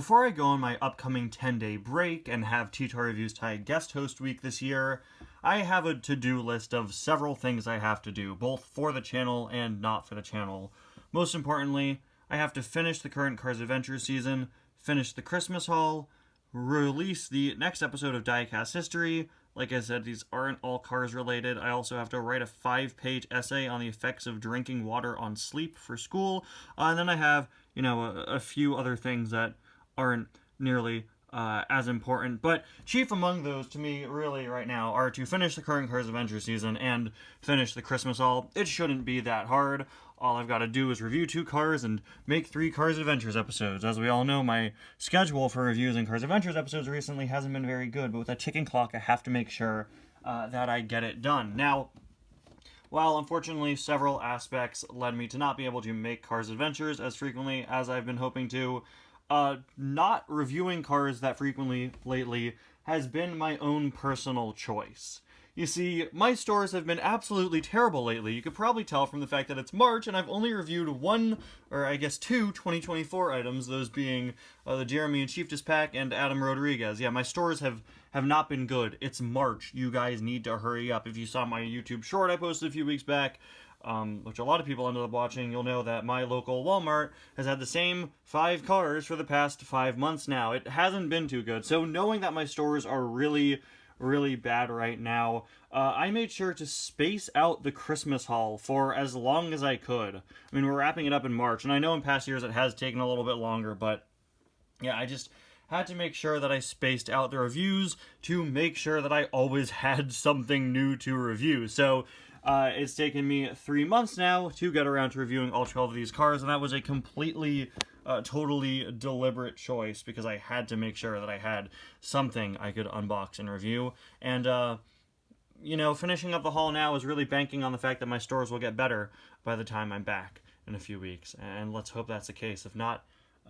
before I go on my upcoming 10-day break and have T-Tar Reviews Tie guest host week this year, I have a to-do list of several things I have to do, both for the channel and not for the channel. Most importantly, I have to finish the current Cars Adventure season, finish the Christmas haul, release the next episode of Diecast History. Like I said, these aren't all Cars related. I also have to write a 5-page essay on the effects of drinking water on sleep for school. And then I have, a few other things that aren't nearly as important. But chief among those to me really right now are to finish the current Cars Adventure season and finish the Christmas haul. It shouldn't be that hard. All I've got to do is review 2 cars and make 3 Cars Adventures episodes. As we all know, my schedule for reviews and Cars Adventures episodes recently hasn't been very good, but with that ticking clock, I have to make sure that I get it done. Now, while unfortunately several aspects led me to not be able to make Cars Adventures as frequently as I've been hoping to, not reviewing cars that frequently lately has been my own personal choice. You see, my stores have been absolutely terrible lately. You could probably tell from the fact that it's March and I've only reviewed 2 2024 items, those being the Jeremy and Chieftas pack and Adam Rodriguez. Yeah, my stores have not been good. It's March. You guys need to hurry up. If you saw my YouTube short I posted a few weeks back, which a lot of people ended up watching, you'll know that my local Walmart has had the same 5 cars for the past 5 months now. It hasn't been too good. So knowing that my stores are really bad right now, I made sure to space out the Christmas haul for as long as I could. I mean, we're wrapping it up in March, and I know in past years it has taken a little bit longer, but yeah, I just had to make sure that I spaced out the reviews to make sure that I always had something new to review. So it's taken me 3 months now to get around to reviewing all 12 of these cars, and that was a completely totally deliberate choice because I had to make sure that I had something I could unbox and review. And, finishing up the haul now is really banking on the fact that my stores will get better by the time I'm back in a few weeks. And let's hope that's the case. If not,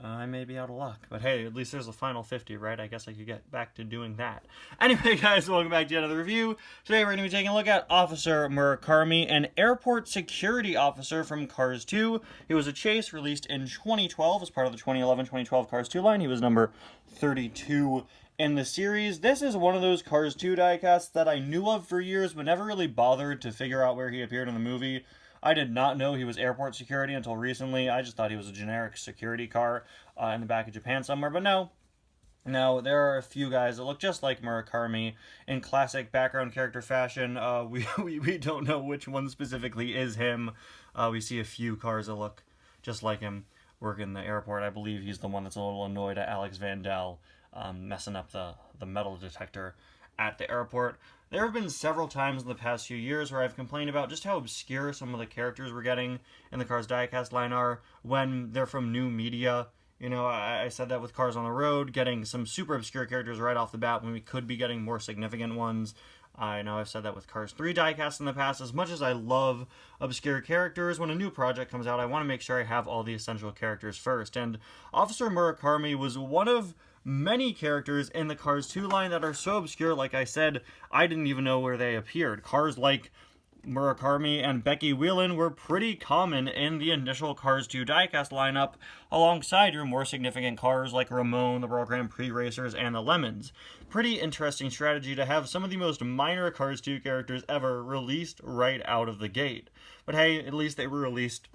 I may be out of luck. But hey, at least there's a final 50, right? I guess I could get back to doing that. Anyway, guys, welcome back to another review. Today we're going to be taking a look at Officer Murakarmi, an airport security officer from Cars 2. He was a chase released in 2012 as part of the 2011-2012 Cars 2 line. He was number 32 in the series. This is one of those Cars 2 diecasts that I knew of for years, but never really bothered to figure out where he appeared in the movie. I did not know he was airport security until recently. I just thought he was a generic security car in the back of Japan somewhere. But no, there are a few guys that look just like Murakarmi in classic background character fashion. We don't know which one specifically is him. We see a few cars that look just like him work in the airport. I believe he's the one that's a little annoyed at Alex Vandal messing up the metal detector at the airport. There have been several times in the past few years where I've complained about just how obscure some of the characters we're getting in the Cars Diecast line are when they're from new media. I said that with Cars on the Road, getting some super obscure characters right off the bat when we could be getting more significant ones. I know I've said that with Cars 3 diecast in the past. As much as I love obscure characters, when a new project comes out, I want to make sure I have all the essential characters first. And Officer Murakarmi was one of many characters in the Cars 2 line that are so obscure, like I said, I didn't even know where they appeared. Cars like Murakarmi and Becky Whelan were pretty common in the initial Cars 2 diecast lineup, alongside your more significant cars like Ramon, the World Grand Prix Racers, and the Lemons. Pretty interesting strategy to have some of the most minor Cars 2 characters ever released right out of the gate. But hey, at least they were released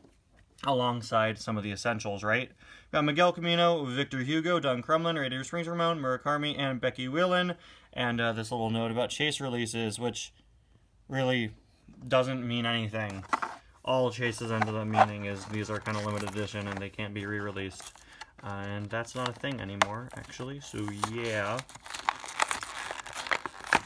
alongside some of the essentials, right? Got Miguel Camino, Victor Hugo, Don Crumlin, Radiator Springs Ramon, Murakarmi, and Becky Whelan. And this little note about chase releases, which really doesn't mean anything. All chases end up meaning is these are kind of limited edition and they can't be re-released. And that's not a thing anymore, actually. So yeah.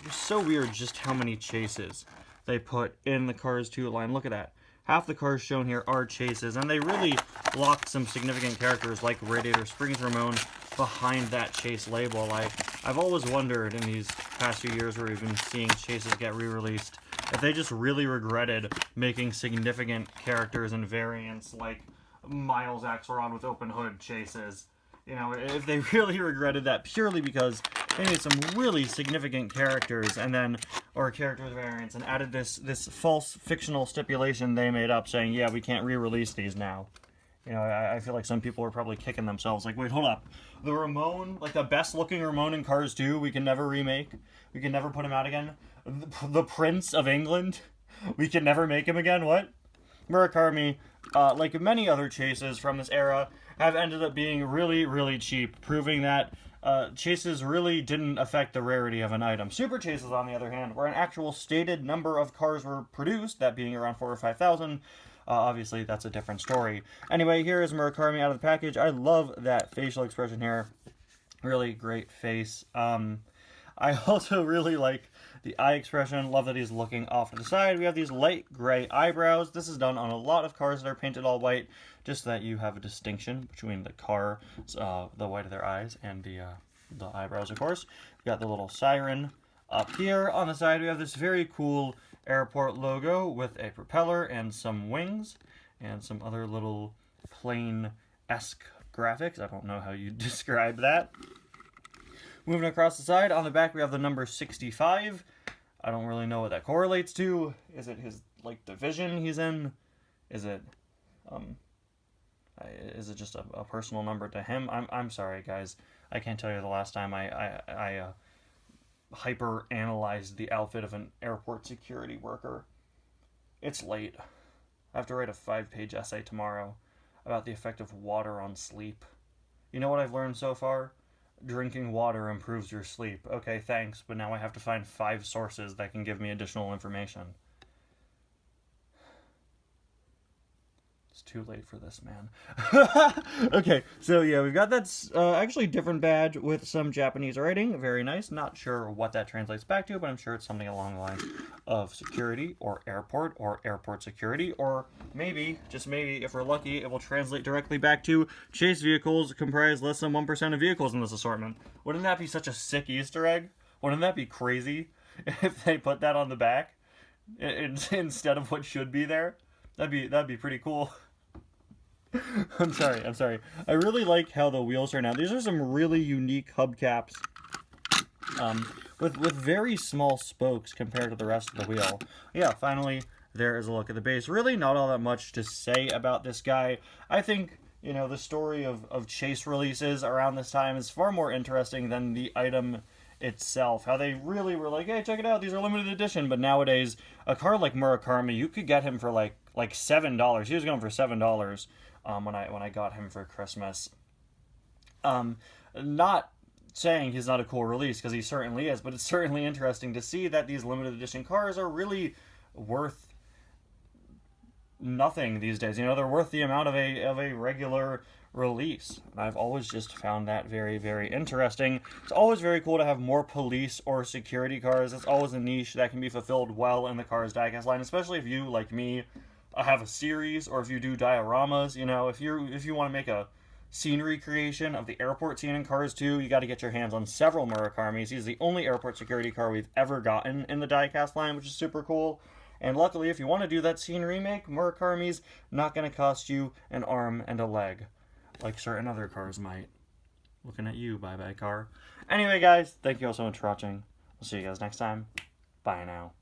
It's so weird just how many chases they put in the Cars 2 line. Look at that. Half the cars shown here are chases, and they really locked some significant characters like Radiator Springs Ramon behind that chase label. I've always wondered in these past few years where we've been seeing chases get re-released, if they just really regretted making significant characters and variants like Miles Axelrod with open hood chases. If they really regretted that purely because they made some really significant characters or characters variants and added this false fictional stipulation they made up saying, yeah, we can't re-release these now. I feel like some people are probably kicking themselves like, wait, hold up. The Ramon, like the best looking Ramon in Cars 2, we can never remake. We can never put him out again. The Prince of England, we can never make him again. What? Murakarmi, like many other chases from this era, have ended up being really, really cheap, proving that chases really didn't affect the rarity of an item. Super chases, on the other hand, where an actual stated number of cars were produced, that being around 4,000 or 5,000, obviously that's a different story. Anyway, here is Murakarmi out of the package. I love that facial expression here. Really great face. I also really like the eye expression. Love that he's looking off to the side. We have these light gray eyebrows. This is done on a lot of cars that are painted all white, just so that you have a distinction between the car, the white of their eyes, and the eyebrows, of course. We got the little siren up here. On the side, we have this very cool airport logo with a propeller and some wings and some other little plane-esque graphics. I don't know how you describe that. Moving across the side, on the back we have the number 65. I don't really know what that correlates to. Is it his, like, division he's in? Is it just a personal number to him? I'm sorry, guys. I can't tell you the last time I hyper analyzed the outfit of an airport security worker. It's late. I have to write a 5-page essay tomorrow about the effect of water on sleep. You know what I've learned so far? Drinking water improves your sleep. Okay, thanks, but now I have to find 5 sources that can give me additional information. It's too late for this, man. Okay, so yeah, we've got that actually different badge with some Japanese writing. Very nice. Not sure what that translates back to, but I'm sure it's something along the lines of security or airport security, or maybe, just maybe, if we're lucky, it will translate directly back to chase vehicles comprise less than 1% of vehicles in this assortment. Wouldn't that be such a sick Easter egg? Wouldn't that be crazy if they put that on the back instead of what should be there? That'd be pretty cool. I'm sorry. I really like how the wheels turn out. These are some really unique hubcaps, with very small spokes compared to the rest of the wheel. Yeah, finally, there is a look at the base. Really not all that much to say about this guy. I think, you know, the story of chase releases around this time is far more interesting than the item itself. How they really were like, hey, check it out, these are limited edition. But nowadays, a car like Murakarmi, you could get him for like $7. He was going for $7 when I got him for Christmas. Not saying he's not a cool release, because he certainly is, but it's certainly interesting to see that these limited edition cars are really worth nothing these days. You know, they're worth the amount of a regular release. I've always just found that very, very interesting. It's always very cool to have more police or security cars. It's always a niche that can be fulfilled well in the Cars diecast line, especially if you, like me, have a series, or if you do dioramas. You know, if you want to make a scene recreation of the airport scene in Cars 2, you got to get your hands on several Murakarmis. He's the only airport security car we've ever gotten in the diecast line, which is super cool. And luckily, if you want to do that scene remake, Murakarmi's not going to cost you an arm and a leg, like certain other cars might. Looking at you, bye-bye car. Anyway, guys, thank you all so much for watching. We'll see you guys next time. Bye now.